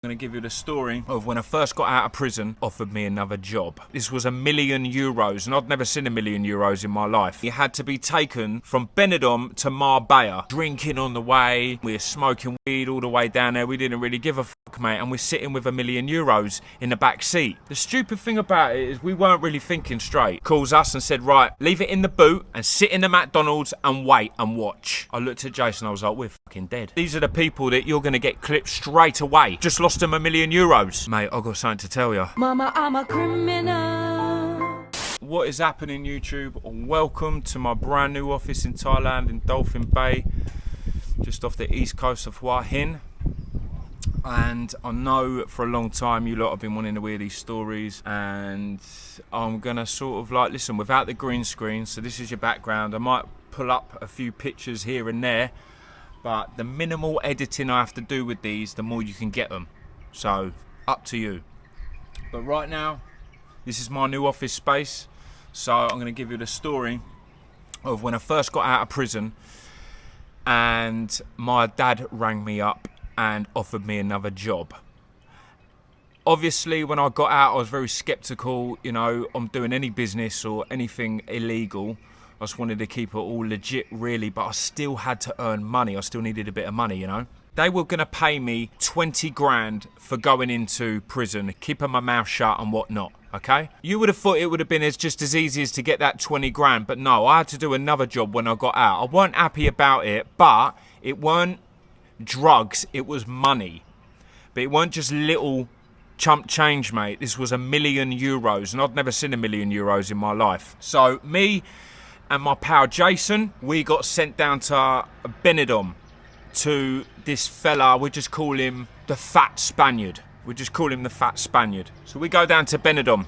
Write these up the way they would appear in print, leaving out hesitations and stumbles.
I'm going to give you the story of when I first got out of prison, offered me another job. This was €1 million, and I'd never seen €1 million in my life. It had to be taken from Benidorm to Marbella. Drinking on the way, we were smoking weed all the way down there. We didn't really give a fuck, mate, and we're sitting with €1 million in the back seat. The stupid thing about it is we weren't really thinking straight. Calls us and said, right, leave it in the boot and sit in the McDonald's and wait and watch. I looked at Jason, I was like, we're fucking dead. These are the people that you're going to get clipped straight away. Just lost them €1 million. Mate, I've got something to tell you. Mama, I'm a criminal. What is happening, YouTube? Welcome to my brand new office in Thailand, in Dolphin Bay, just off the east coast of Hua Hin. And I know for a long time you lot have been wanting to hear these stories, and I'm gonna sort of like, listen, without the green screen, so this is your background. I might pull up a few pictures here and there, but the minimal editing I have to do with these, the more you can get them. So, up to you. But right now, this is my new office space. So I'm going to give you the story of when I first got out of prison and my dad rang me up and offered me another job. Obviously, when I got out, I was very skeptical, you know, on doing any business or anything illegal. I just wanted to keep it all legit, really, but I still had to earn money. I still needed a bit of money, you know. They were going to pay me 20 grand for going into prison, keeping my mouth shut and whatnot, okay? You would have thought it would have been just as easy as to get that 20 grand, but no, I had to do another job when I got out. I weren't happy about it, but it weren't drugs, it was money. But it weren't just little chump change, mate. This was €1 million, and I'd never seen €1 million in my life. So me and my pal Jason, we got sent down to Benidorm, to this fella. We just call him the Fat Spaniard. So we go down to Benidorm.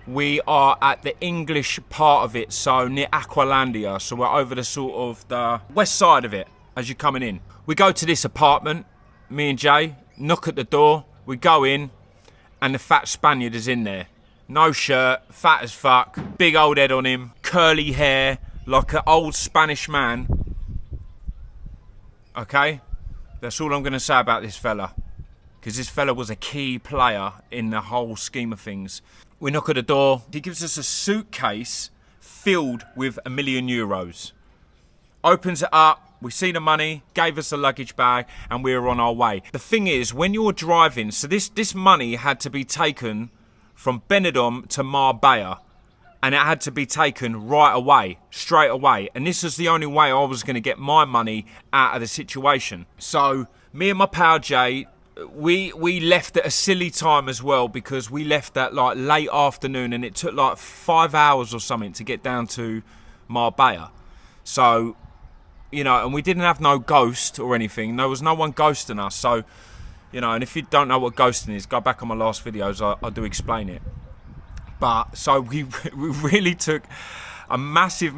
We are at the English part of it, so near Aqualandia. So we're over the sort of the west side of it as you're coming in. We go to this apartment, me and Jay, knock at the door. We go in, and the Fat Spaniard is in there. No shirt, fat as fuck, big old head on him, curly hair, like an old Spanish man. Okay, that's all I'm going to say about this fella, because this fella was a key player in the whole scheme of things. We knock at the door. He gives us a suitcase filled with €1 million. Opens it up. We see the money, gave us a luggage bag, and we were on our way. The thing is, when you're driving, so this money had to be taken from Benidorm to Marbella. And it had to be taken right away, straight away. And this was the only way I was going to get my money out of the situation. So me and my pal Jay, we left at a silly time as well, because we left at like late afternoon, and it took like 5 hours or something to get down to Marbella. So, you know, and we didn't have no ghost or anything. There was no one ghosting us. So, you know, and if you don't know what ghosting is, go back on my last videos. I do explain it. But so we really took a massive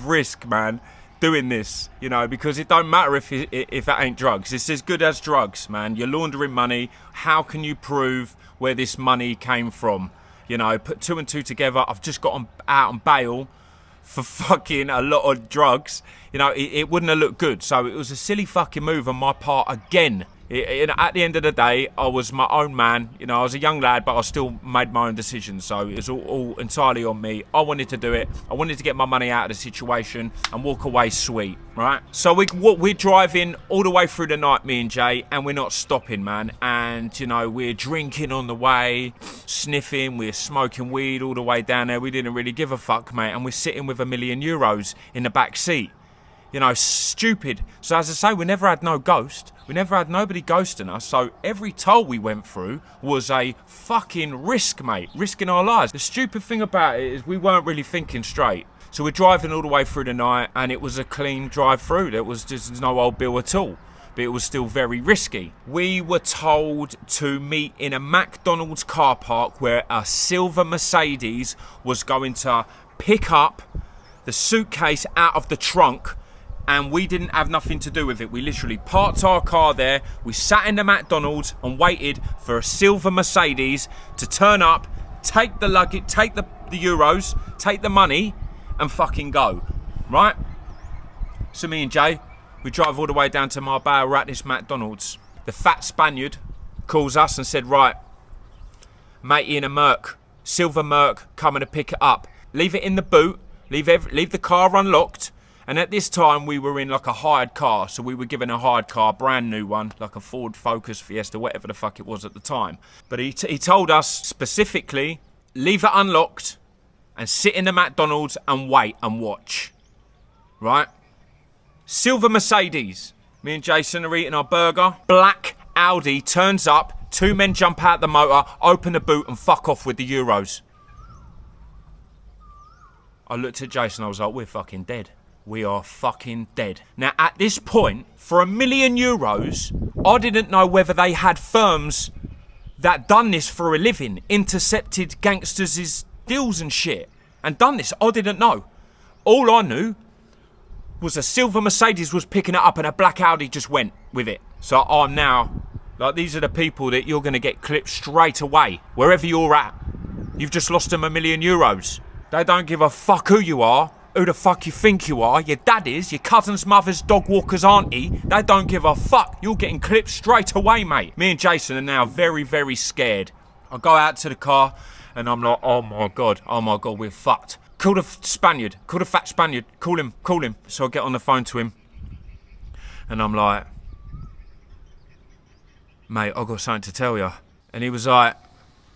risk, man, doing this, you know, because it don't matter if it ain't drugs. It's as good as drugs, man. You're laundering money. How can you prove where this money came from? You know, put two and two together. I've just got out on bail for fucking a lot of drugs. You know, it wouldn't have looked good. So it was a silly fucking move on my part again. At the end of the day, I was my own man. You know, I was a young lad, but I still made my own decisions. So it was all entirely on me. I wanted to do it. I wanted to get my money out of the situation and walk away sweet, right? So we're driving all the way through the night, me and Jay, and we're not stopping, man. And, you know, we're drinking on the way, sniffing, we're smoking weed all the way down there. We didn't really give a fuck, mate. And we're sitting with €1 million in the back seat. You know, stupid. So as I say, we never had no ghost. We never had nobody ghosting us. So every toll we went through was a fucking risk, mate. Risking our lives. The stupid thing about it is we weren't really thinking straight. So we're driving all the way through the night, and it was a clean drive through. There was just no old bill at all. But it was still very risky. We were told to meet in a McDonald's car park where a silver Mercedes was going to pick up the suitcase out of the trunk, and we didn't have nothing to do with it. We literally parked our car there, we sat in the McDonald's and waited for a silver Mercedes to turn up, take the luggage, take the euros, take the money, and fucking go, right? So me and Jay, we drive all the way down to Marbella. We're at this McDonald's. The Fat Spaniard calls us and said, right, matey in a Merc, silver Merc, coming to pick it up. Leave it in the boot, leave the car unlocked. And at this time, we were in like a hired car. So we were given a hired car, brand new one, like a Ford Focus, Fiesta, whatever the fuck it was at the time. But he told us specifically, leave it unlocked and sit in the McDonald's and wait and watch. Right? Silver Mercedes. Me and Jason are eating our burger. Black Audi turns up. 2 men jump out the motor, open the boot and fuck off with the euros. I looked at Jason, I was like, we're fucking dead. We are fucking dead. Now, at this point, for €1 million, I didn't know whether they had firms that done this for a living, intercepted gangsters' deals and shit, and done this. I didn't know. All I knew was a silver Mercedes was picking it up and a black Audi just went with it. So I'm now, like, these are the people that you're going to get clipped straight away, wherever you're at. You've just lost them €1 million. They don't give a fuck who you are. Who the fuck you think you are, your dad is, your cousin's mother's dog walker's auntie. They don't give a fuck. You're getting clipped straight away, mate. Me and Jason are now very, very scared. I go out to the car and I'm like, oh my god, we're fucked. Call the Spaniard, call the fat Spaniard, call him. So I get on the phone to him and I'm like, mate, I've got something to tell you. And he was like,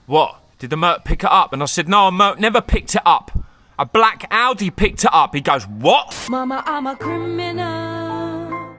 what? Did the Merc pick it up? And I said, no, a Merc never picked it up. A black Audi picked it up. He goes, what? Mama, I'm a criminal.